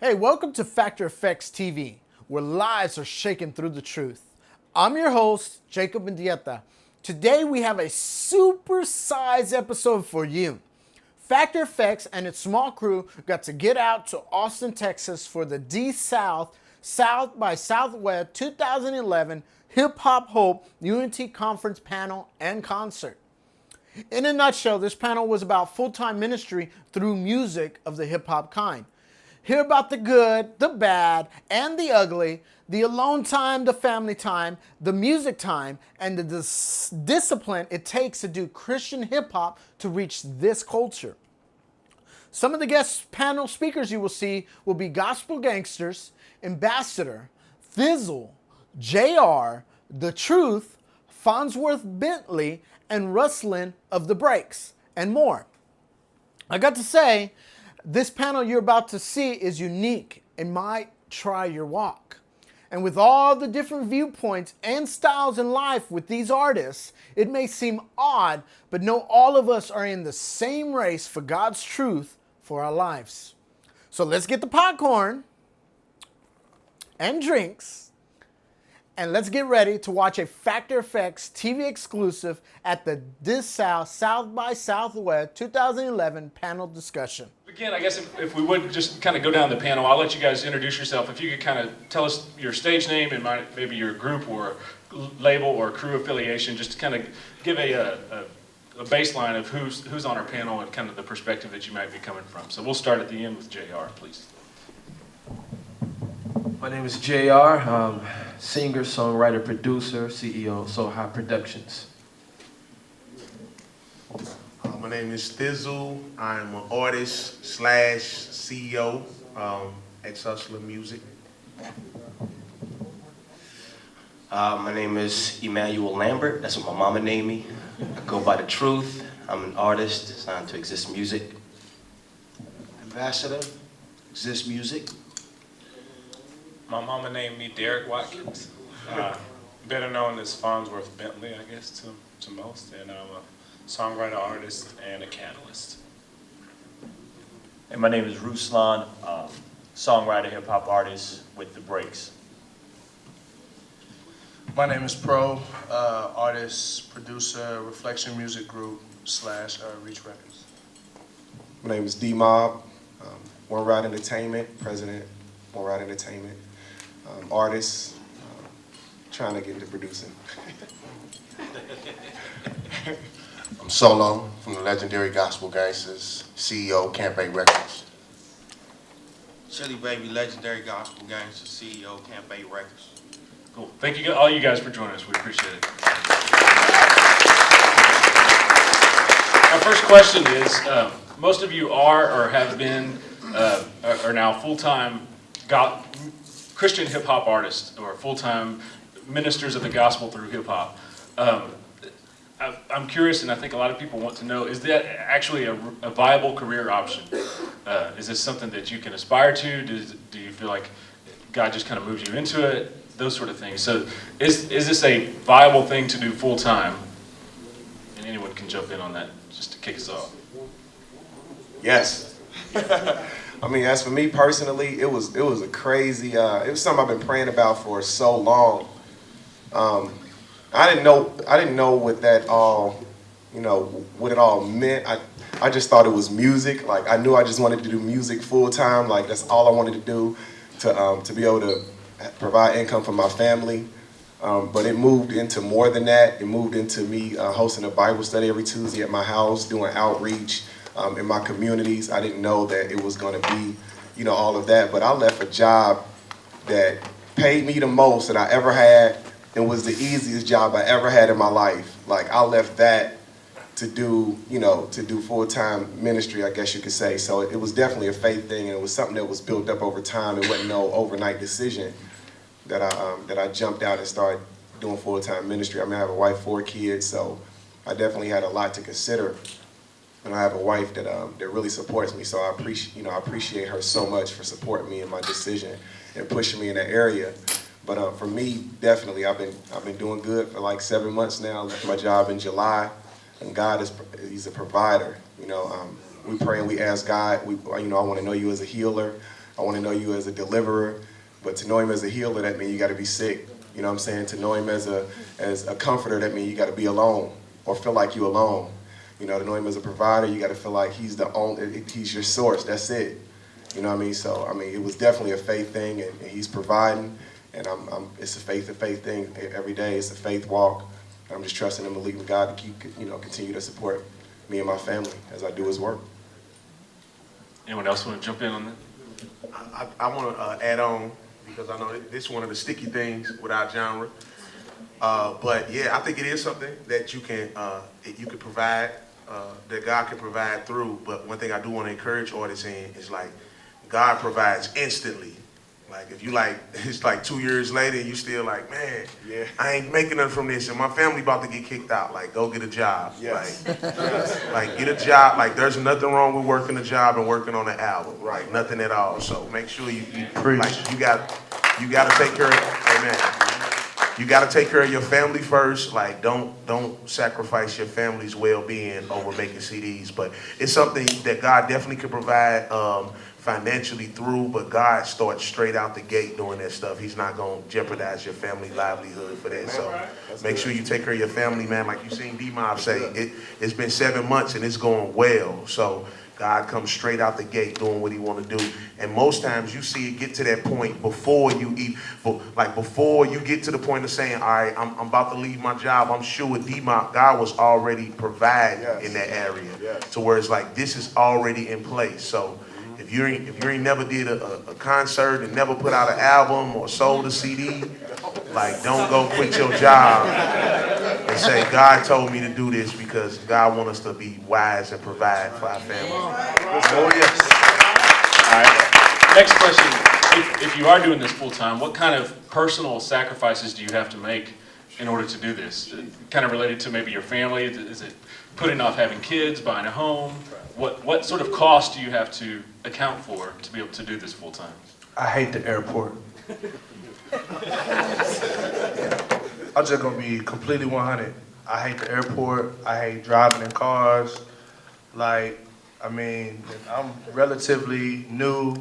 Hey, welcome to Factor Effects TV, where lives are shaken through the truth. I'm your host, Jacob Mendieta. Today we have a super-sized episode for you. Factor Effects and its small crew got to get out to Austin, Texas for the D-South South by Southwest 2011 Hip Hop Hope Unity Conference panel and concert. In a nutshell, this panel was about full-time ministry through music of the hip-hop kind. Hear about the good, the bad, and the ugly, the alone time, the family time, the music time, and the discipline it takes to do Christian hip-hop to reach this culture. Some of the guest panel speakers you will see will be Gospel Gangsters, Ambassador, Thi'sl, J.R., T.R.U.T.H, Farnsworth Bentley, and Rustlin of the Breaks, and more. I got to say, this panel you're about to see is unique and might try your walk. And with all the different viewpoints and styles in life with these artists, it may seem odd, but know all of us are in the same race for God's truth for our lives. So let's get the popcorn and drinks, and let's get ready to watch a Factor Effects TV exclusive at the Dasouth South by Southwest 2011 panel discussion. Again, I guess if we would just kind of go down the panel, I'll let you guys introduce yourself. If you could kind of tell us your stage name and maybe your group or label or crew affiliation, just to kind of give a baseline of who's on our panel and kind of the perspective that you might be coming from. So we'll start at the end with JR, please. My name is J.R., singer, songwriter, producer, CEO of So High Productions. My name is Thi'sl. I'm an artist / CEO at SXSW Music. My name is Emmanuel Lambert. That's what my mama named me. I go by the Truth. I'm an artist signed to Exist Music. Ambassador, Exist Music. My mama named me Derek Watkins, better known as Farnsworth Bentley, I guess, to most, and I'm a songwriter, artist, and a catalyst. And my name is Ruslan, songwriter, hip-hop artist with The Breaks. My name is Pro, artist, producer, Reflection Music Group / Reach Records. My name is D-Maub, One Ride Entertainment, president, One Ride Entertainment, artist, trying to get into producing. I'm Solo from the legendary Gospel Gangsters, CEO, Camp 8 Records. Chili Baby, legendary Gospel Gangster, CEO, Camp 8 Records. Cool. Thank you all you guys for joining us. We appreciate it. Our first question is, most of you are or have been are now full-time Christian hip-hop artists or full-time ministers of the gospel through hip-hop. I'm curious, and I think a lot of people want to know, is that actually a viable career option? Is this something that you can aspire to? Do you feel like God just kind of moves you into it? Those sort of things. So is this a viable thing to do full-time? And anyone can jump in on that just to kick us off. Yes. I mean, as for me personally, it was a crazy, it was something I've been praying about for so long. I didn't know what that all, what it all meant. I just thought it was music. Like, I knew I just wanted to do music full time. Like, that's all I wanted to do to be able to provide income for my family. But it moved into more than that. It moved into me hosting a Bible study every Tuesday at my house, doing outreach in my communities. I didn't know that it was going to be, all of that. But I left a job that paid me the most that I ever had and was the easiest job I ever had in my life. Like, I left that to do, full-time ministry, I guess you could say. So it was definitely a faith thing, and it was something that was built up over time. It wasn't no overnight decision that I jumped out and started doing full-time ministry. I mean, I have a wife, 4 kids, so I definitely had a lot to consider. And I have a wife that really supports me, so I appreciate her so much for supporting me in my decision and pushing me in that area. But for me, definitely, I've been doing good for like 7 months now. I left my job in July, and God He's a provider. We pray and we ask God. I want to know you as a healer. I want to know you as a deliverer, but to know him as a healer, that means you got to be sick. You know what I'm saying? To know him as a comforter, that means you got to be alone or feel like you alone. You know, to know him as a provider, you got to feel like he's your source. That's it. You know what I mean? So, I mean, it was definitely a faith thing, and he's providing, and it's a faith-to-faith thing every day. It's a faith walk. I'm just trusting and believing God to continue to support me and my family as I do his work. Anyone else want to jump in on that? I want to add on, because I know this is one of the sticky things with our genre. But yeah, I think it is something that you can provide, that God can provide through. But one thing I do want to encourage artists in is like, God provides instantly. Like if you it's like 2 years later and you still like, man, yeah, I ain't making nothing from this and my family about to get kicked out. Like, go get a job. Yes. Like get a job. Like there's nothing wrong with working a job and working on an album. Right. Nothing at all. So make sure you got to take care of, amen. You got to take care of your family first. Like don't sacrifice your family's well-being over making CDs. But it's something that God definitely could provide financially through, but God starts straight out the gate doing that stuff. He's not going to jeopardize your family livelihood for that. So make sure you take care of your family, man. Like you seen D-Maub say, it's been 7 months and it's going well. So God comes straight out the gate doing what he want to do. And most times you see it get to that point before you before you get to the point of saying, all right, I'm about to leave my job. I'm sure with D-Maub, God was already providing in that area. To where it's like, this is already in place. So if you ain't never did a concert and never put out an album or sold a CD, like don't go quit your job and say, God told me to do this, because God wants us to be wise and provide for our family. Oh, yes. All right. Next question. If you are doing this full time, what kind of personal sacrifices do you have to make in order to do this? Kind of related to maybe your family? Is it putting off having kids, buying a home? What sort of cost do you have to account for to be able to do this full time? I hate the airport. I'm just gonna be completely 100. I hate the airport. I hate driving in cars. Like, I mean, I'm relatively new,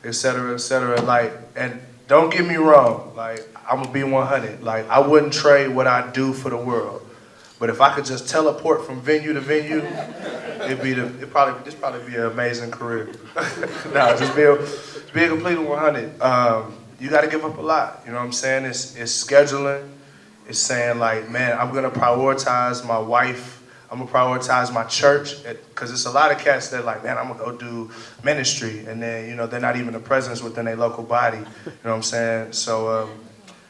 et cetera, et cetera. Like, and don't get me wrong. Like, I'm gonna be 100. Like, I wouldn't trade what I do for the world. But if I could just teleport from venue to venue, this probably be an amazing career. No, just be a complete 100. You got to give up a lot. You know what I'm saying? It's scheduling. It's saying like, man, I'm gonna prioritize my wife. I'm gonna prioritize my church, because it's a lot of cats that like, man, I'm gonna go do ministry, and then they're not even a presence within their local body. You know what I'm saying? So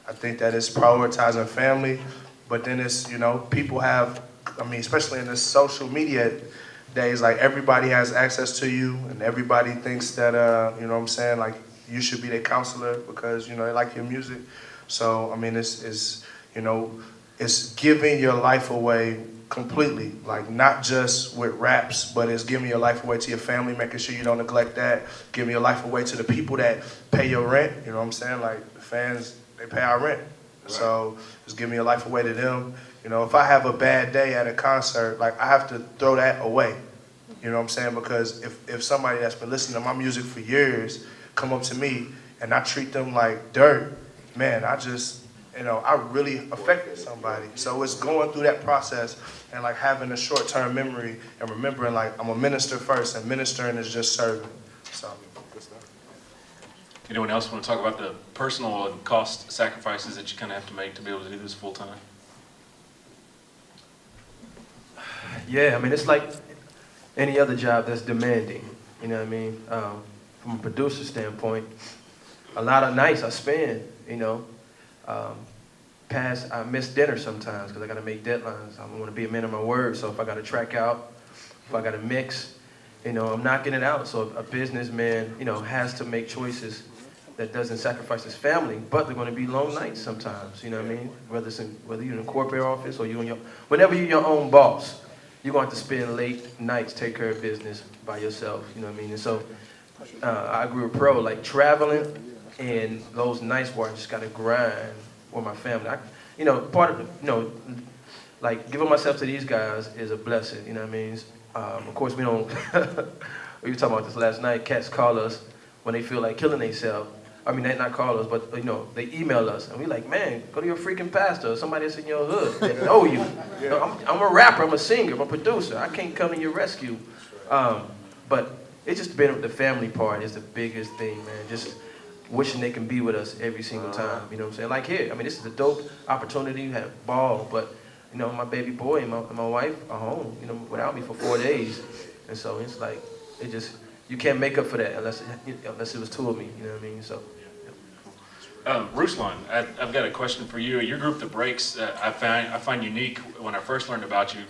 I think that it's prioritizing family. But then it's, people have, I mean, especially in this social media days, like everybody has access to you and everybody thinks that, you know what I'm saying, like you should be their counselor because, they like your music. So, I mean, it's giving your life away completely, like not just with raps, but it's giving your life away to your family, making sure you don't neglect that, giving your life away to the people that pay your rent, you know what I'm saying? Like the fans, they pay our rent. So it's giving your life away to them. If I have a bad day at a concert, like I have to throw that away. You know what I'm saying? Because if somebody that's been listening to my music for years come up to me and I treat them like dirt, man, I really affected somebody. So it's going through that process and like having a short-term memory and remembering like I'm a minister first, and ministering is just serving. So. Anyone else want to talk about the personal and cost sacrifices that you kind of have to make to be able to do this full time? Yeah, I mean, it's like any other job that's demanding, you know what I mean? From a producer standpoint, a lot of nights I spend, I miss dinner sometimes because I got to make deadlines. I want to be a man of my word, so if I got to track out, if I got to mix, I'm knocking it out. So a businessman, has to make choices that doesn't sacrifice his family, but they're going to be long nights sometimes, you know what I mean? Whether you're in a corporate office or whenever you're your own boss, you're going to have to spend late nights, take care of business by yourself, you know what I mean? And so I grew a pro, like traveling and those nights where I just got to grind with my family. Part of, like giving myself to these guys is a blessing, you know what I mean? Of course, we don't, we were talking about this last night, cats call us when they feel like killing themselves. I mean, they not call us, but you know, they email us, and we like, man, go to your freaking pastor or somebody that's in your hood that know you. You know, I'm a rapper, I'm a singer, I'm a producer. I can't come to your rescue. But it's just been the family part is the biggest thing, man. Just wishing they can be with us every single time. You know what I'm saying? Like here, I mean, this is a dope opportunity. You have ball, but you know, my baby boy and my wife are home, you know, without me for 4 days, and so it's like it just. You can't make up for that unless it was 2 of me, you know what I mean? So, Ruslan, I've got a question for you. Your group, The Breaks, I find unique. When I first learned about you,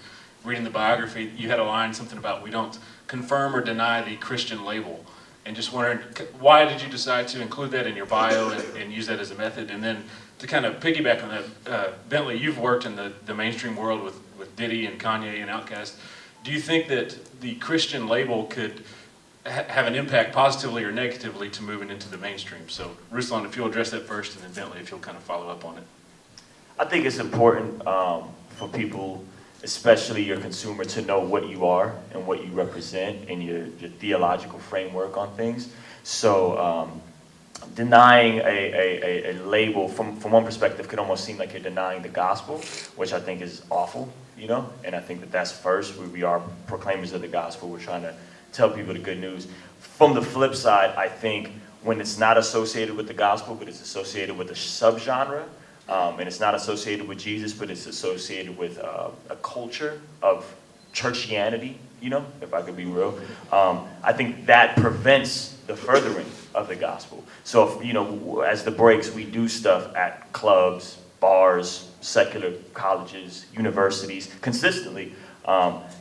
reading the biography, you had a line, something about we don't confirm or deny the Christian label. And just wondering, why did you decide to include that in your bio and use that as a method? And then to kind of piggyback on that, Bentley, you've worked in the mainstream world with Diddy and Kanye and Outkast. Do you think that the Christian label could have an impact positively or negatively to moving into the mainstream? So Ruslan, if you'll address that first, and then Bentley, if you'll kind of follow up on it. I think it's important for people, especially your consumer, to know what you are and what you represent and your theological framework on things. So denying a label from one perspective could almost seem like you're denying the gospel, which I think is awful, you know? And I think that's first. We are proclaimers of the gospel. We're trying to tell people the good news. From the flip side, I think when it's not associated with the gospel, but it's associated with a subgenre, and it's not associated with Jesus, but it's associated with a culture of churchianity, you know, if I could be real, I think that prevents the furthering of the gospel. So, if, you know, as The Breaks, we do stuff at clubs, bars, secular colleges, universities, consistently.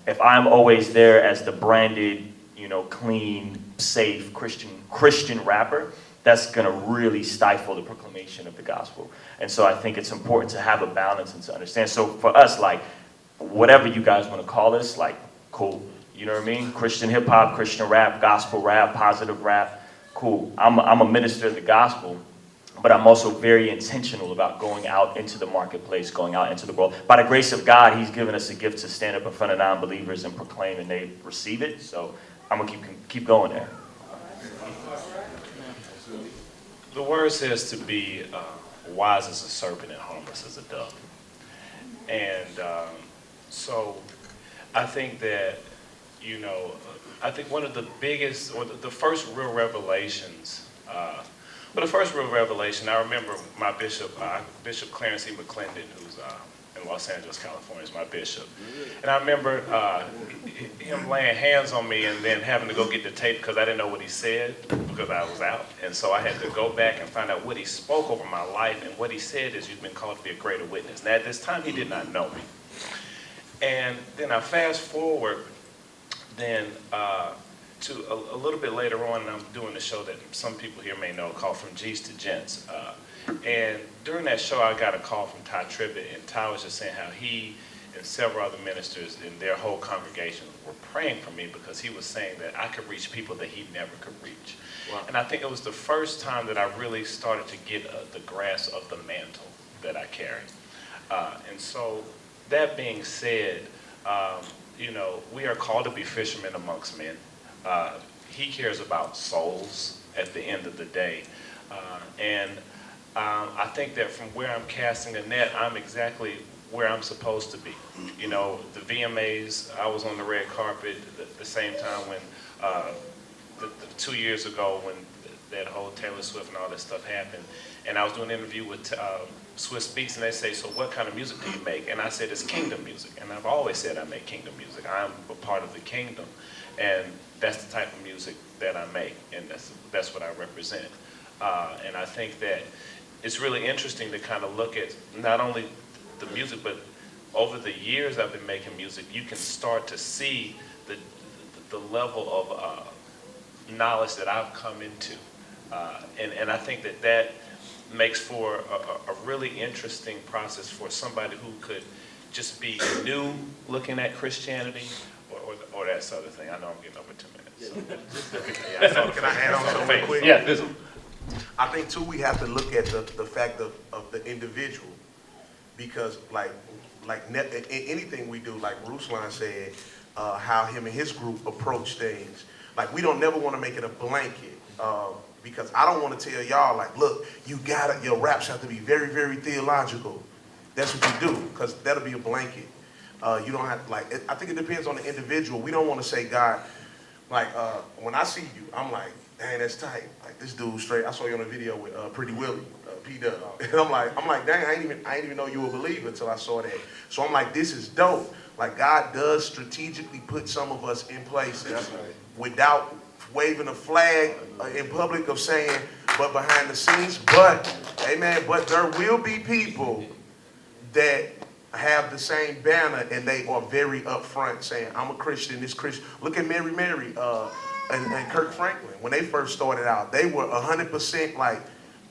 If I'm always there as the branded, you know, clean, safe Christian rapper, that's gonna really stifle the proclamation of the gospel. And so I think it's important to have a balance and to understand. So for us, like, whatever you guys wanna call this, like, cool. You know what I mean? Christian hip hop, Christian rap, gospel rap, positive rap, cool. I'm a minister of the gospel, but I'm also very intentional about going out into the marketplace, going out into the world. By the grace of God, He's given us a gift to stand up in front of non-believers and proclaim, and they receive it. So I'm gonna keep going there. The word says to be wise as a serpent and harmless as a dove. And so I think that, you know, I think one of the biggest, or the first real revelations, the first real revelation, I remember my bishop, Bishop Clarence E. McClendon, who's in Los Angeles, California, is my bishop. And I remember him laying hands on me and then having to go get the tape because I didn't know what he said because I was out. And so I had to go back and find out what he spoke over my life. And what he said is, you've been called to be a greater witness. Now, at this time, he did not know me. And then I fast forward then to a little bit later on, and I'm doing a show that some people here may know called From G's to Gents. And during that show, I got a call from T.R.U.T.H, and Ty was just saying how he and several other ministers in their whole congregation were praying for me because he was saying that I could reach people that he never could reach. Wow. And I think it was the first time that I really started to get the grasp of the mantle that I carry. And so that being said, you know, we are called to be fishermen amongst men. He cares about souls at the end of the day. I think that from where I'm casting a net, I'm exactly where I'm supposed to be. You know, the VMAs, I was on the red carpet the same time when, 2 years ago when that whole Taylor Swift and all that stuff happened. And I was doing an interview with Swiss Beats, and they say, so what kind of music do you make? And I said, it's kingdom music. And I've always said I make kingdom music. I'm a part of the kingdom. And that's the type of music that I make, and that's what I represent. And I think that it's really interesting to kind of look at not only the music, but over the years I've been making music, you can start to see the level of knowledge that I've come into. And I think that makes for a really interesting process for somebody who could just be new looking at Christianity or that sort of thing. I know I'm getting over 2 minutes. So. Can I add on something real quick? Yeah, Thi'sl. I think too we have to look at the fact of the individual, because like anything we do, like Ruslan said, how him and his group approach things. Like we don't never want to make it a blanket. because I don't want to tell y'all like, look, your raps have to be very, very theological. That's what you do, because that'll be a blanket. You don't have to, like, I think it depends on the individual. We don't want to say, God, like, when I see you, I'm like, dang, that's tight. Like, this dude straight, I saw you on a video with Pretty Willie, P-Dub. And I'm like, dang, I ain't even know you were a believer until I saw that. So I'm like, this is dope. Like, God does strategically put some of us in places without waving a flag in public of saying, but behind the scenes. But, amen, but there will be people that have the same banner and they are very upfront saying, I'm a Christian, this Christian. Look at Mary and Kirk Franklin. When they first started out, they were 100% like,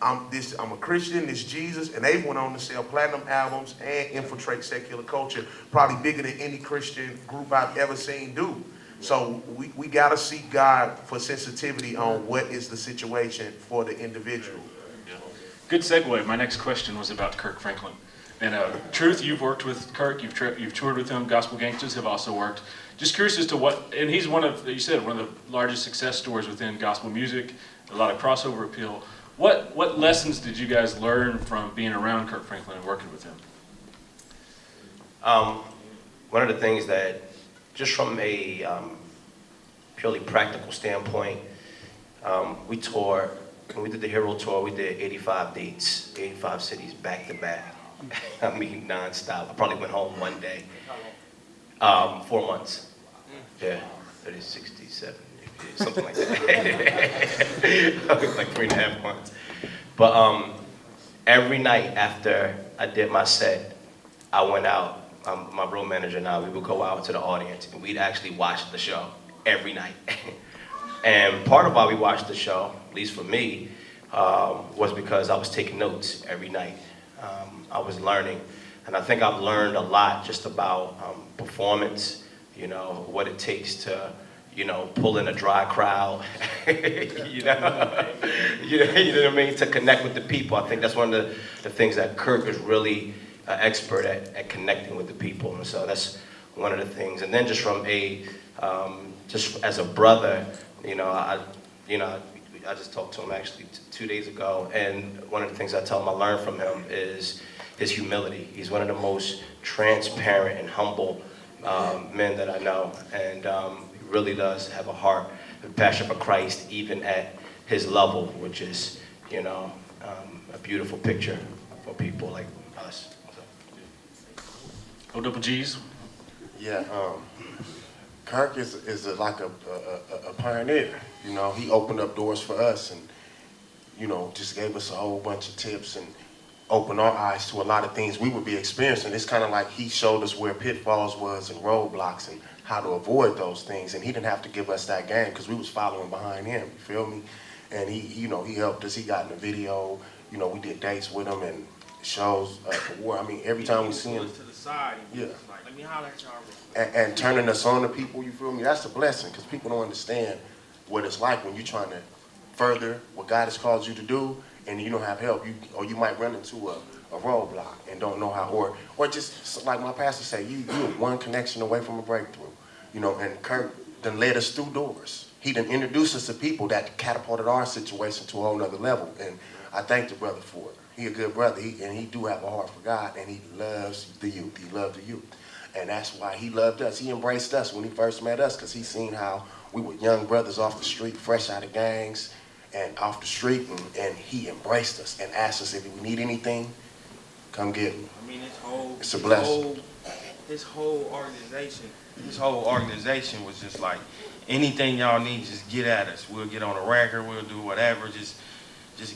I'm a Christian, this Jesus, and they went on to sell platinum albums and infiltrate secular culture, probably bigger than any Christian group I've ever seen do. So we got to seek God for sensitivity on what is the situation for the individual. Good segue. My next question was about Kirk Franklin. And Truth, you've worked with Kirk, you've toured with him, Gospel Gangsters have also worked. Just curious as to what, and he's one of the largest success stories within gospel music, a lot of crossover appeal. What lessons did you guys learn from being around Kirk Franklin and working with him? One of the things that, just from a purely practical standpoint, we toured, when we did the Hero Tour, we did 85 dates, 85 cities back to back. I mean, nonstop. I probably went home one day. 4 months. Yeah, 30, 67, something like that. Like 3.5 months. But every night after I did my set, I went out. My road manager and I, we would go out to the audience and we'd actually watch the show every night. And part of why we watched the show, at least for me, was because I was taking notes every night. I was learning, and I think I've learned a lot just about performance, you know, what it takes to, you know, pull in a dry crowd, you know what I mean, to connect with the people. I think that's one of the things that Kirk is really expert at connecting with the people, and so that's one of the things. And then just from just as a brother, I just talked to him actually 2 days ago, and one of the things I tell him I learned from him is his humility. He's one of the most transparent and humble men that I know, and he really does have a heart, a passion for Christ, even at his level, which is, a beautiful picture for people like us. O-double-G's? Yeah, Kirk is like a pioneer. He opened up doors for us and, just gave us a whole bunch of tips and opened our eyes to a lot of things we would be experiencing. It's kind of like he showed us where pitfalls was and roadblocks and how to avoid those things. And he didn't have to give us that game because we was following behind him, you feel me? And he helped us. He got in the video. We did dates with him and shows for war. I mean, every time we see him. To the side. Yeah. Like, let me holler at y'all. And turning us on to people, you feel me? That's a blessing because people don't understand what it's like when you're trying to further what God has called you to do and you don't have help. You might run into a roadblock and don't know how, or just like my pastor say, you're one connection away from a breakthrough. And Kirk done led us through doors. He done introduced us to people that catapulted our situation to a whole nother level. And I thank the brother for it. He a good brother, and he do have a heart for God, and he loves the youth. He loved the youth. And that's why he loved us. He embraced us when he first met us, because he seen how we were young brothers off the street, fresh out of gangs, and off the street, and he embraced us and asked us if we need anything, come get it. I mean, it's a blessing. This whole organization was just like, anything y'all need, just get at us. We'll get on a record, we'll do whatever, just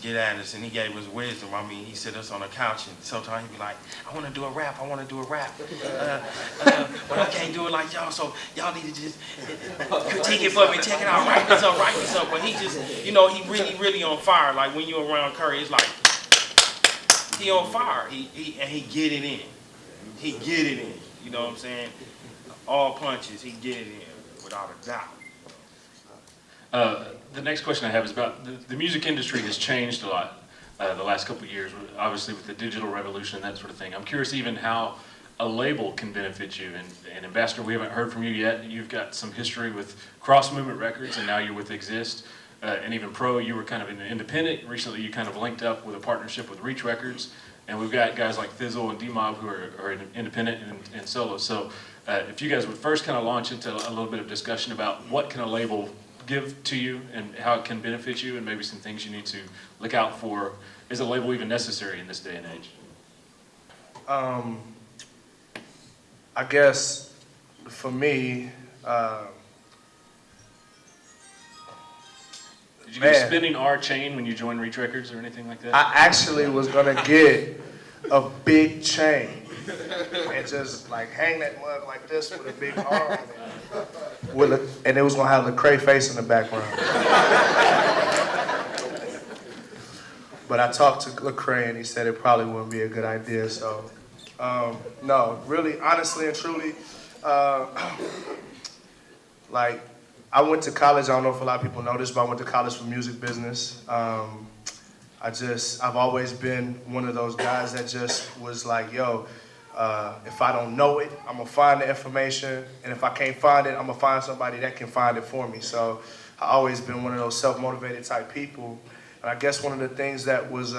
get at us. And he gave us wisdom. I mean, he sit us on a couch and sometimes he'd be like, I want to do a rap, but I can't do it like y'all, so y'all need to just critique it for me, check it out, write this up. But he just, he really on fire. Like when you're around Curry, it's like, he on fire. He get it in. He get it in. You know what I'm saying? All punches, he get it in, without a doubt. The next question I have is about the music industry has changed a lot the last couple of years, obviously with the digital revolution and that sort of thing. I'm curious even how a label can benefit you. And Ambassador, we haven't heard from you yet. You've got some history with Cross Movement Records, and now you're with Exist. and even pro, you were kind of an independent. Recently, you kind of linked up with a partnership with Reach Records, and we've got guys like Thi'sl and D-Maub who are independent and solo. So if you guys would first kind of launch into a little bit of discussion about what can a label give to you and how it can benefit you, and maybe some things you need to look out for. Is a label even necessary in this day and age? I guess for me, did you get a spinning R chain when you joined Reach Records or anything like that? I actually was gonna get a big chain and just like hang that mug like this with a big R on it. And it was gonna have Lecrae face in the background. But I talked to Lecrae and he said it probably wouldn't be a good idea. So, no, really, honestly and truly, like I went to college. I don't know if a lot of people know this, but I went to college for music business. I've always been one of those guys that just was like, yo, if I don't know it, I'm gonna find the information, and if I can't find it, I'm gonna find somebody that can find it for me. So I've always been one of those self-motivated type people. And I guess one of the things that was,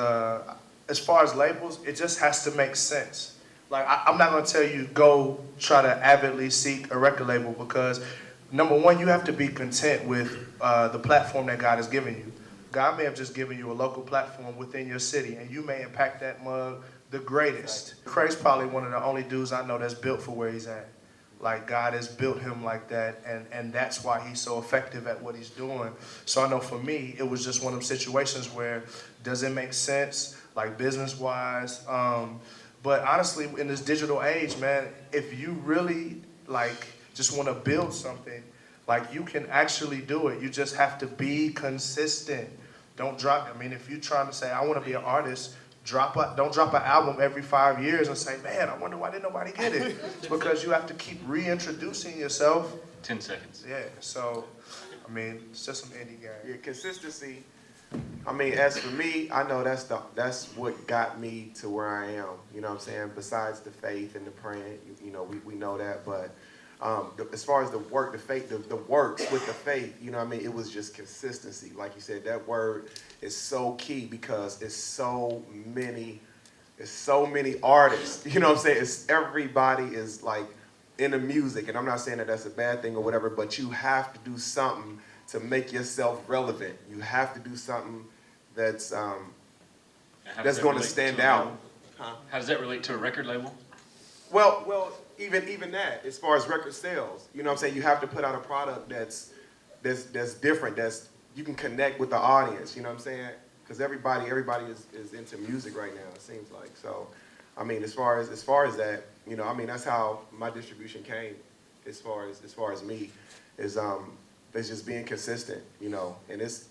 as far as labels, it just has to make sense. Like, I'm not gonna tell you, go try to avidly seek a record label, because number one, you have to be content with the platform that God has given you. God may have just given you a local platform within your city, and you may impact that mug the greatest. Craig's probably one of the only dudes I know that's built for where he's at. Like, God has built him like that, and that's why he's so effective at what he's doing. So I know for me, it was just one of those situations where, does it make sense, like business-wise? But honestly, in this digital age, man, if you really, like, just want to build something, like, you can actually do it. You just have to be consistent. Don't drop, I mean, if you're trying to say, I want to be an artist, don't drop an album every 5 years and say, man, I wonder why didn't nobody get it. It's because you have to keep reintroducing yourself. 10 seconds. Yeah, so, I mean, it's just some indie game. Yeah, consistency. I mean, as for me, I know that's what got me to where I am. You know what I'm saying? Besides the faith and the praying, you know, we know that. But as far as the work, the faith, the works with the faith, you know what I mean? It was just consistency. Like you said, that word is so key because it's so many artists. You know what I'm saying? Everybody is like into music, and I'm not saying that that's a bad thing or whatever, but you have to do something to make yourself relevant. You have to do something that's going to stand out. How does that relate to a record label? Well, even that, as far as record sales, you know what I'm saying? You have to put out a product that's different, you can connect with the audience, you know what I'm saying? Because everybody is into music right now, it seems like. So, I mean, as far as that, you know, I mean, that's how my distribution came. As far as me, is just being consistent, you know. And it's,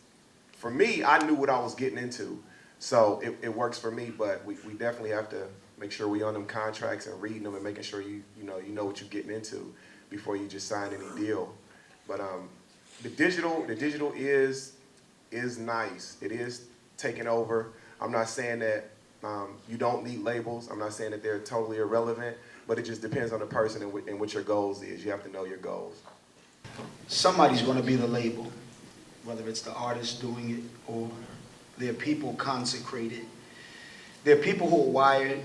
for me, I knew what I was getting into, so it works for me. But we definitely have to make sure we on them contracts and reading them and making sure you know what you're getting into before you just sign any deal. But the digital is nice. It is taking over. I'm not saying that you don't need labels. I'm not saying that they're totally irrelevant, but it just depends on the person and what your goals is. You have to know your goals. Somebody's going to be the label, whether it's the artist doing it or there are people consecrated. There are people who are wired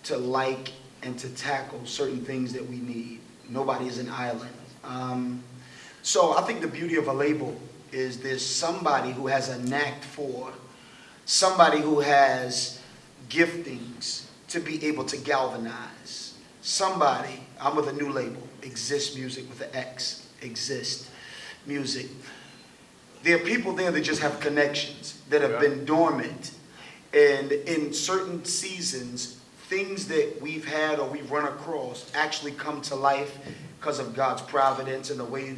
to like and to tackle certain things that we need. Nobody is an island. So I think the beauty of a label is there's somebody who has a knack for, somebody who has giftings to be able to galvanize. Somebody, I'm with a new label, Exist Music with an X, Exist Music. There are people there that just have connections that have been dormant. And in certain seasons, things that we've had or we've run across actually come to life because of God's providence and the way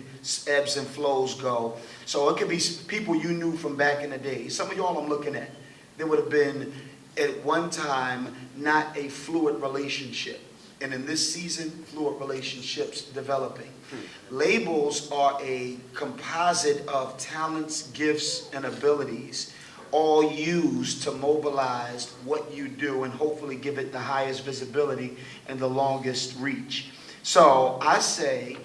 ebbs and flows go. So it could be people you knew from back in the day. Some of y'all I'm looking at, there would have been at one time not a fluid relationship. And in this season, fluid relationships developing. Labels are a composite of talents, gifts, and abilities, all used to mobilize what you do and hopefully give it the highest visibility and the longest reach. So I say,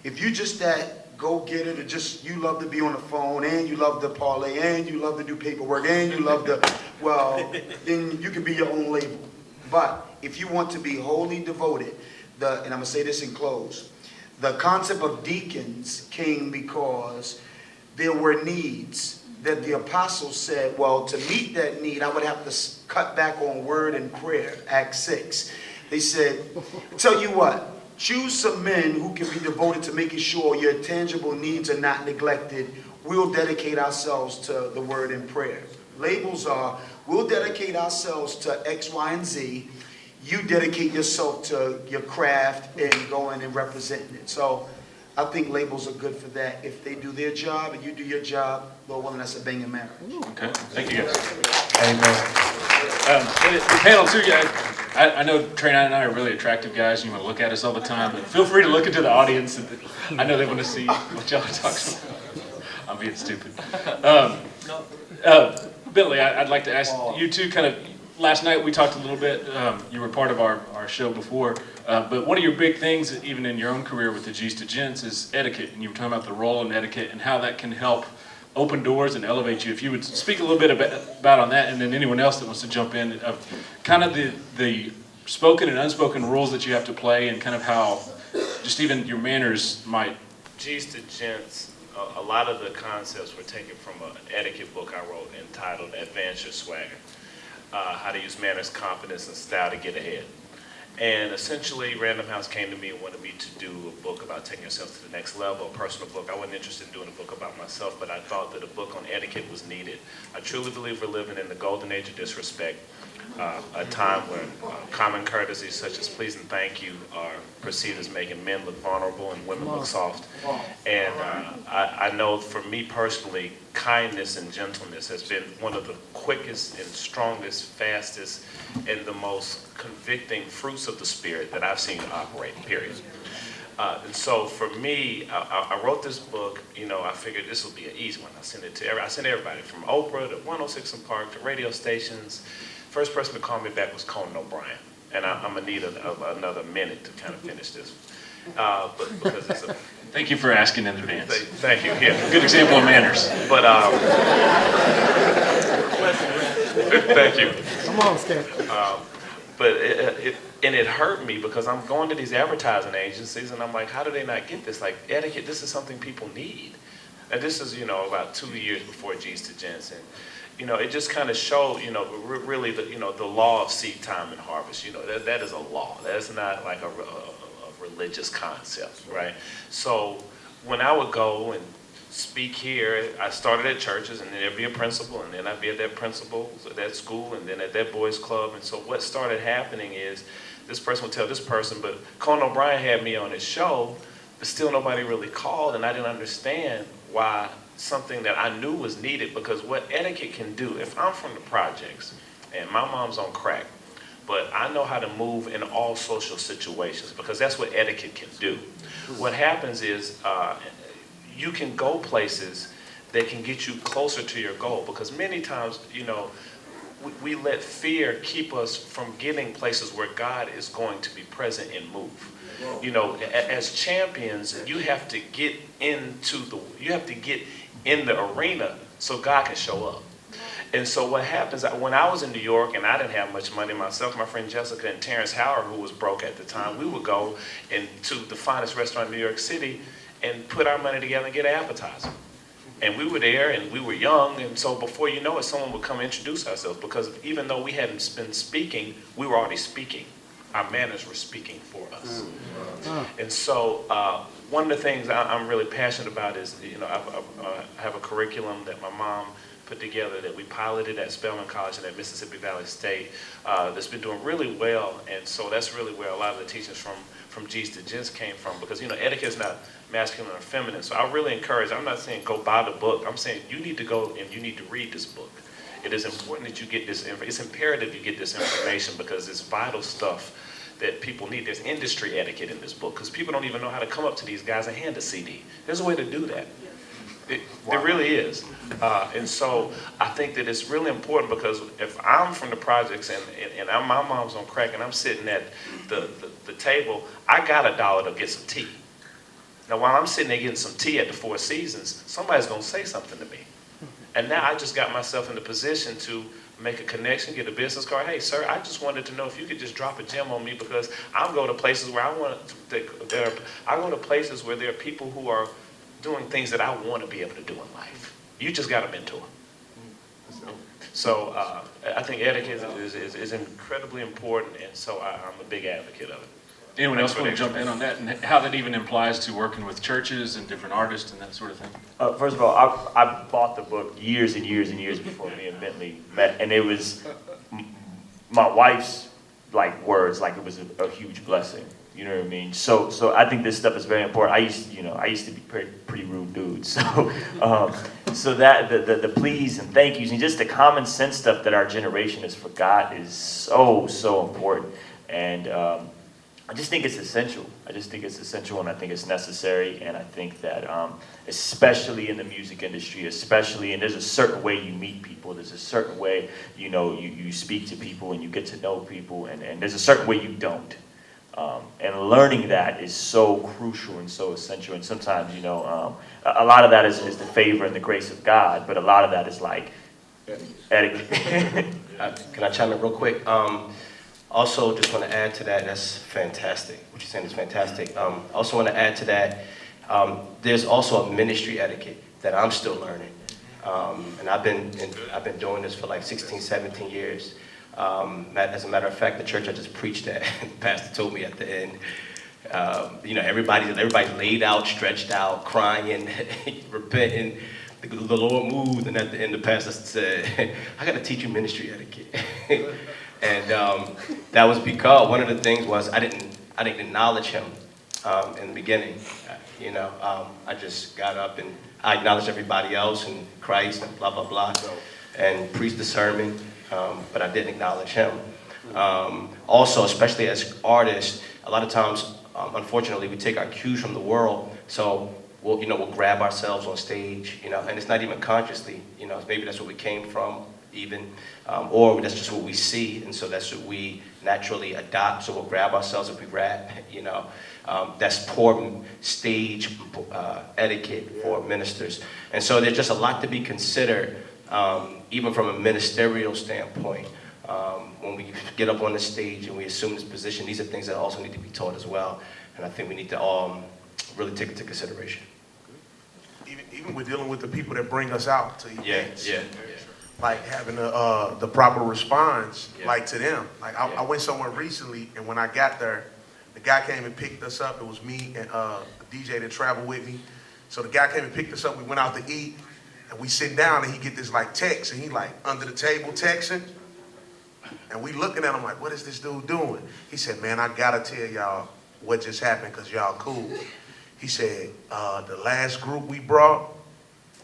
if you're just that go-getter to just, you love to be on the phone, and you love to parlay, and you love to do paperwork, and you love to, well, then you can be your own label. But if you want to be wholly devoted, and I'm going to say this in close, the concept of deacons came because there were needs that the apostles said, well, to meet that need, I would have to cut back on word and prayer, Acts 6. They said, tell you what, choose some men who can be devoted to making sure your tangible needs are not neglected. We'll dedicate ourselves to the word and prayer. Labels are, we'll dedicate ourselves to X, Y, and Z. You dedicate yourself to your craft and going and representing it. So I think labels are good for that. If they do their job and you do your job, Lord willing, that's a banging marriage. Okay, thank you guys. Amen. The panel too, I know Trey and I are really attractive guys, and you want to look at us all the time, but feel free to look into the audience. I know they want to see what y'all are talking about. I'm being stupid. Bentley, I'd like to ask you two kind of, last night we talked a little bit, you were part of our show before, but one of your big things, even in your own career with the G's to Gents, is etiquette, and you were talking about the role in etiquette and how that can help open doors and elevate you. If you would speak a little bit about on that, and then anyone else that wants to jump in, of kind of the spoken and unspoken rules that you have to play, and kind of how just even your manners might. G's to Gents, a lot of the concepts were taken from an etiquette book I wrote entitled Advance Your Swagger. How to use manners, confidence, and style to get ahead. And essentially, Random House came to me and wanted me to do a book about taking yourself to the next level, a personal book. I wasn't interested in doing a book about myself, but I thought that a book on etiquette was needed. I truly believe we're living in the golden age of disrespect, a time when common courtesies such as please and thank you are perceived as making men look vulnerable and women look soft. And I know for me personally, kindness and gentleness has been one of the quickest and strongest, fastest, and the most convicting fruits of the Spirit that I've seen operate, period. And so for me, I wrote this book, you know, I figured this would be an easy one. I sent everybody from Oprah to 106 and Park to radio stations. First person to call me back was Conan O'Brien. And I'm gonna need another minute to kind of finish this. But because it's a... Thank you for asking in advance. Thank you, yeah. Good example of manners. But, thank you. Come on, Skip. But it hurt me because I'm going to these advertising agencies and I'm like, how do they not get this? Like, etiquette, this is something people need. And this is, you know, about 2 years before G's to Gents. And, you know, it just kind of showed, you know, really the, you know, the law of seed time and harvest. You know, that is a law. That's not like a religious concept, right? So when I would go and speak here, I started at churches, and then there'd be a principal, and then I'd be at that principal's, at that school, and then at that boys' club. And so what started happening is this person would tell this person, but Conan O'Brien had me on his show, but still nobody really called, and I didn't understand why something that I knew was needed, because what etiquette can do, if I'm from the projects, and my mom's on crack, but I know how to move in all social situations, because that's what etiquette can do. What happens is, you can go places that can get you closer to your goal, because many times, you know, we let fear keep us from getting places where God is going to be present and move. You know, as champions, you have to get in the arena so God can show up. And so what happens, when I was in New York and I didn't have much money myself, my friend Jessica and Terrence Howard, who was broke at the time, we would go to the finest restaurant in New York City and put our money together and get an appetizer. And we were there and we were young, and so before you know it, someone would come introduce ourselves, because even though we hadn't been speaking, we were already speaking. Our manners were speaking for us. And so one of the things I'm really passionate about is, you know, I have a curriculum that my mom put together that we piloted at Spelman College and at Mississippi Valley State that's been doing really well. And so that's really where a lot of the teachings from G's to Gents came from, because, you know, etiquette is not masculine or feminine. So I really encourage, I'm not saying go buy the book. I'm saying you need to go and you need to read this book. It is important that you get this, it's imperative you get this information, because it's vital stuff that people need. There's industry etiquette in this book, because people don't even know how to come up to these guys and hand a CD. There's a way to do that. There really is. And so I think that it's really important, because if I'm from the projects and my mom's on crack and I'm sitting at the table, I got $1 to get some tea. Now, while I'm sitting there getting some tea at the Four Seasons, somebody's going to say something to me. And now I just got myself in the position to make a connection, get a business card. Hey, sir, I just wanted to know if you could just drop a gem on me, because I'm going to places where I go to places where there are people who are doing things that I want to be able to do in life. You just got a mentor. So I think etiquette is incredibly important, and so I'm a big advocate of it. Anyone else want to jump in on that, and how that even applies to working with churches and different artists and that sort of thing? First of all, I bought the book years and years and years before me and Bentley met, and it was my wife's words, it was a huge blessing. You know what I mean? So I think this stuff is very important. I used to be pretty rude dude. So so that the please and thank yous and just the common sense stuff that our generation has forgot is so important. And I just think it's essential. I just think it's essential, and I think it's necessary. And I think that especially in the music industry, and there's a certain way you meet people. There's a certain way you speak to people and you get to know people, and there's a certain way you don't. And learning that is so crucial and so essential. And sometimes, a lot of that is the favor and the grace of God, but a lot of that is etiquette. Can I chime in real quick? Also, just want to add to that, that's fantastic. What you're saying is fantastic. Also want to add to that, there's also a ministry etiquette that I'm still learning. And I've been doing this for 16, 17 years. As a matter of fact, the church I just preached at, the pastor told me at the end, everybody's laid out, stretched out, crying, repenting. The Lord moved, and at the end, the pastor said, "I got to teach you ministry etiquette." And that was because one of the things was I didn't acknowledge him in the beginning. I just got up and I acknowledged everybody else and Christ and blah blah blah, and preached the sermon. But I didn't acknowledge him. Also, especially as artists, a lot of times, unfortunately, we take our cues from the world. So we'll grab ourselves on stage, and it's not even consciously, maybe that's where we came from, even, or that's just what we see, and so that's what we naturally adopt. So we'll grab ourselves if we rap, that's poor stage etiquette for ministers, and so there's just a lot to be considered. Even from a ministerial standpoint, when we get up on the stage and we assume this position, these are things that also need to be taught as well. And I think we need to really take it into consideration. Even with dealing with the people that bring us out to events. Yeah. Like having the proper response, to them. I went somewhere recently, and when I got there, the guy came and picked us up. It was me and a DJ that traveled with me. So the guy came and picked us up. We went out to eat. And we sit down and he get this text, and he under the table texting. And we looking at him what is this dude doing? He said, "Man, I gotta tell y'all what just happened because y'all cool." He said, the last group we brought,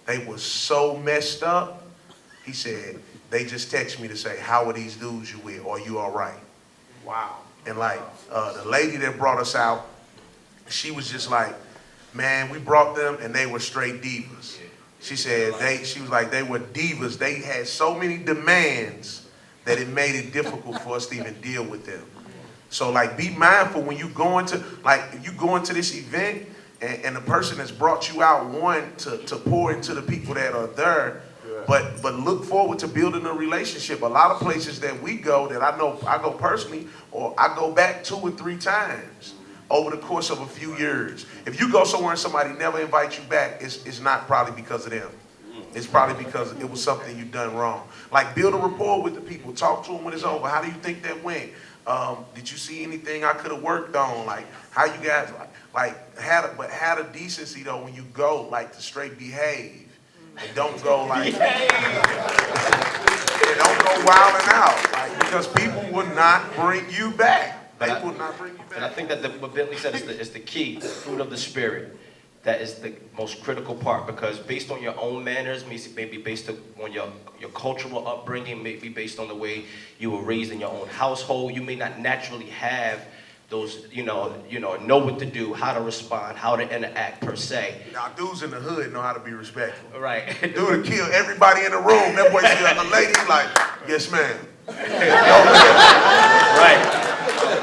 they was so messed up. He said, they just text me to say, "How are these dudes you with? Are you all right?" Wow. And the lady that brought us out, she was just "Man, we brought them and they were straight divas." She said she was they were divas. They had so many demands that it made it difficult for us to even deal with them. So be mindful when you go into you go into this event and the person that's brought you out to pour into the people that are there, but look forward to building a relationship. A lot of places that we go that I know I go personally, or I go back 2 or 3 times over the course of a few years. If you go somewhere and somebody never invites you back, it's not probably because of them. It's probably because it was something you done wrong. Build a rapport with the people. Talk to them when it's over. How do you think that went? Did you see anything I could have worked on? How you guys have a decency though when you go to straight behave and don't go and don't go wilding out because people will not bring you back. They will not bring you back. And I think that what Bentley said is the key, the fruit of the spirit. That is the most critical part, because based on your own manners, maybe based on your cultural upbringing, maybe based on the way you were raised in your own household, you may not naturally have those, know what to do, how to respond, how to interact per se. Now, dudes in the hood know how to be respectful. Right. Dude will kill everybody in the room. That boy see a lady, yes, ma'am. Right.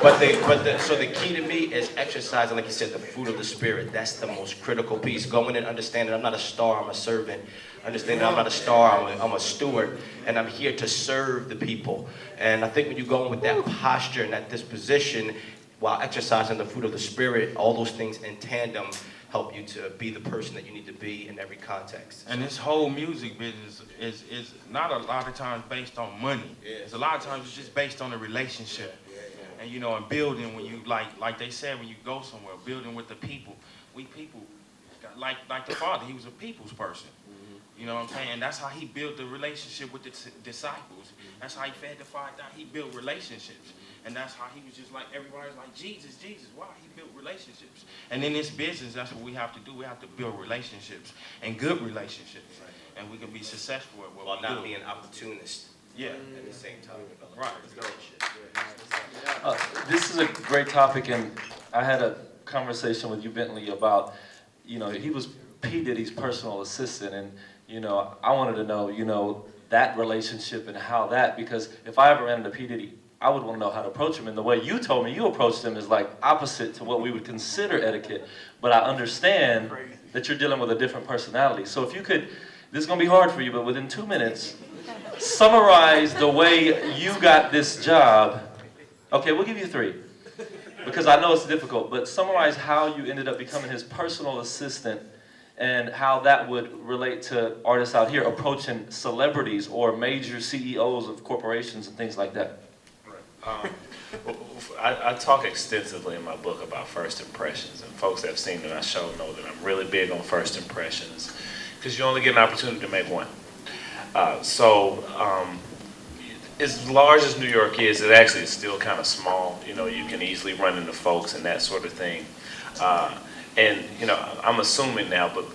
So the key to me is exercising, like you said, the fruit of the spirit. That's the most critical piece. Going and understanding I'm not a star, I'm a servant. Understanding I'm not a star, I'm a steward, and I'm here to serve the people. And I think when you go in with that posture and that disposition, while exercising the fruit of the spirit, all those things in tandem help you to be the person that you need to be in every context. And this whole music business is not a lot of times based on money. It's a lot of times it's just based on a relationship. And you know, and building when you like they said when you go somewhere, building with the people. We people, like the Father, he was a people's person. You know what I'm saying? And that's how he built the relationship with the disciples. That's how he fed the 5,000. He built relationships. And that's how he was just like, everybody's like, Jesus, Jesus. Why? He built relationships. And in this business, that's what we have to do. We have to build relationships and good relationships. And we can be successful at what we do. While not being opportunist. Yeah. At the same time. Right. This is a great topic, and I had a conversation with you, Bentley, about, you know, he was P. Diddy's personal assistant, and, you know, I wanted to know, you know, that relationship and how that, because if I ever ran into P. Diddy, I would want to know how to approach him, and the way you told me you approached him is like opposite to what we would consider etiquette, but I understand that you're dealing with a different personality. So if you could, this is going to be hard for you, but within 2 minutes, summarize the way you got this job. Okay, we'll give you 3, because I know it's difficult, but summarize how you ended up becoming his personal assistant and how that would relate to artists out here approaching celebrities or major CEOs of corporations and things like that. I talk extensively in my book about first impressions, and folks that have seen my show know that I'm really big on first impressions, because you only get an opportunity to make one. As large as New York is, it actually is still kind of small. You know, you can easily run into folks and that sort of thing. And, you know, I'm assuming now, but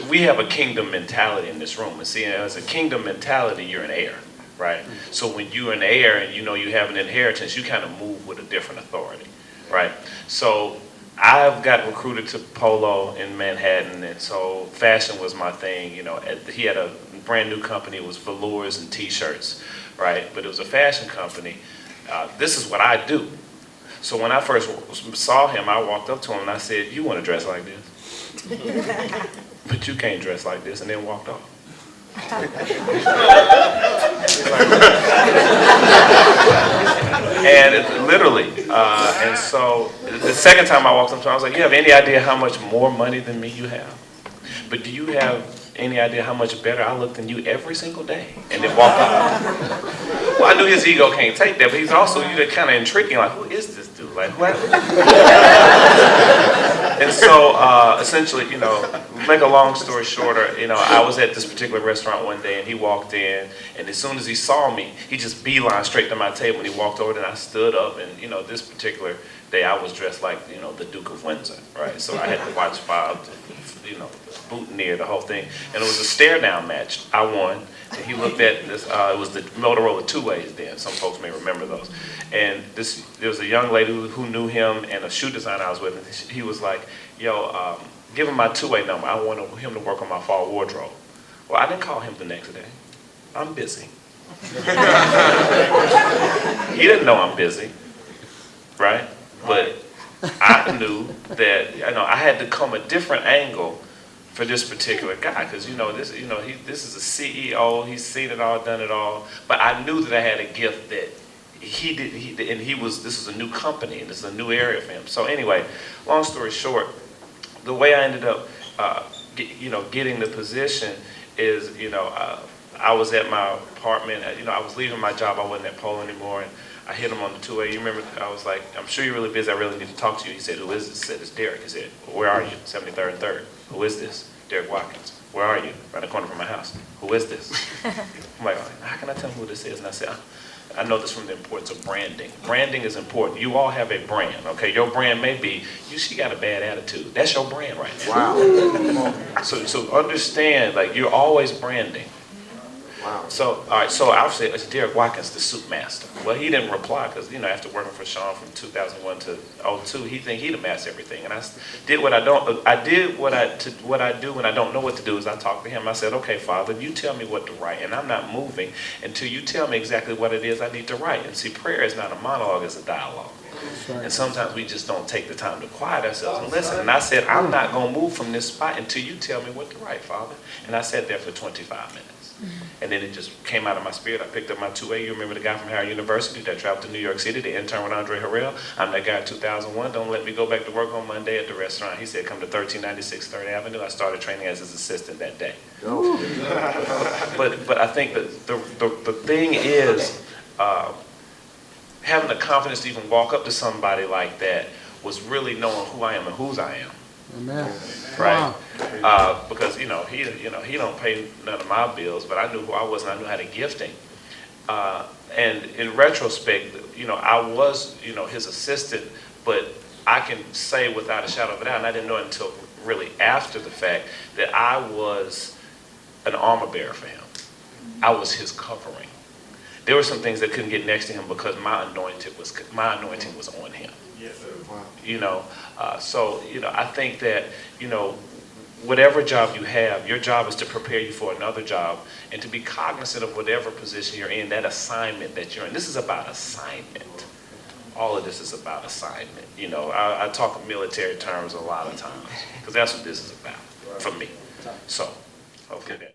we have a kingdom mentality in this room. And see, as a kingdom mentality, you're an heir, right? So when you're an heir and you know you have an inheritance, you kind of move with a different authority, right? So I've got recruited to Polo in Manhattan, and so fashion was my thing. You know, he had a brand new company. It was velours and T-shirts, right? But it was a fashion company. This is what I do. So when I first saw him, I walked up to him and I said, "You want to dress like this? But you can't dress like this," and then walked off. And literally, and so the second time I walked up to him, I was like, "You have any idea how much more money than me you have? But do you have any idea how much better I look than you every single day?" And then walked off. Well, I knew his ego can't take that, but he's also, you know, kind of intriguing, like, who is this dude? Like, what? And so, essentially, you know, make a long story shorter, you know, I was at this particular restaurant one day, and he walked in, and as soon as he saw me, he just beeline straight to my table, and he walked over, and I stood up, and, you know, this particular day, I was dressed like, you know, the Duke of Windsor, right? So I had the watch fob, you know, boutonniere, the whole thing, and it was a stare-down match. I won. And he looked at this, it was the Motorola two-ways then, some folks may remember those. And there was a young lady who knew him and a shoe designer I was with, and he was like, "Yo, give him my two-way number. I want him to work on my fall wardrobe." Well, I didn't call him the next day. I'm busy. He didn't know I'm busy, right? But I knew that, you know, I had to come a different angle for this particular guy, because this is a CEO. He's seen it all, done it all. But I knew that I had a gift that he did, and this was a new company, and this is a new area for him. So anyway, long story short, the way I ended up, getting the position is, I was at my apartment. I was leaving my job. I wasn't at Polo anymore, and I hit him on the 2A. You remember? I was like, "I'm sure you're really busy. I really need to talk to you." He said, "Who is this?" I said, "It's Derek." He said, "Well, where are you?" 73rd and 3rd. "Who is this?" "Derek Watkins." "Where are you?" "Right the corner from my house." "Who is this?" I'm like, "How can I tell him who this is?" And I said, "I know this from the importance of branding. Branding is important. You all have a brand, okay? Your brand may be, she got a bad attitude. That's your brand right now." Wow. So understand, like, you're always branding. Wow. So, all right, so I'll say it's Derek Watkins, the suit master. Well, he didn't reply because, after working for Sean from 2001 to 2002, he think he'd amassed everything. And I did what I do when I don't know what to do is I talk to him. I said, "Okay, Father, you tell me what to write, and I'm not moving until you tell me exactly what it is I need to write." And see, prayer is not a monologue, it's a dialogue. And sometimes we just don't take the time to quiet ourselves and listen. And I said, I'm not going to move from this spot until you tell me what to write, Father. And I sat there for 25 minutes. And then it just came out of my spirit. I picked up my 2A. You remember the guy from Howard University that traveled to New York City, the intern with Andre Harrell? I'm that guy in 2001. Don't let me go back to work on Monday at the restaurant. He said, come to 1396 3rd Avenue. I started training as his assistant that day. But I think that the thing is, having the confidence to even walk up to somebody like that was really knowing who I am and whose I am. Amen. Right? Because he don't pay none of my bills, but I knew who I was and I knew how to gifting. And in retrospect, I was, his assistant, but I can say without a shadow of a doubt, and I didn't know it until really after the fact, that I was an armor bearer for him. I was his covering. There were some things that couldn't get next to him because my anointing was on him. Yes, sir. Wow. I think that, whatever job you have, your job is to prepare you for another job and to be cognizant of whatever position you're in, that assignment that you're in. This is about assignment. All of this is about assignment. I talk in military terms a lot of times because that's what this is about for me. So, hopefully that.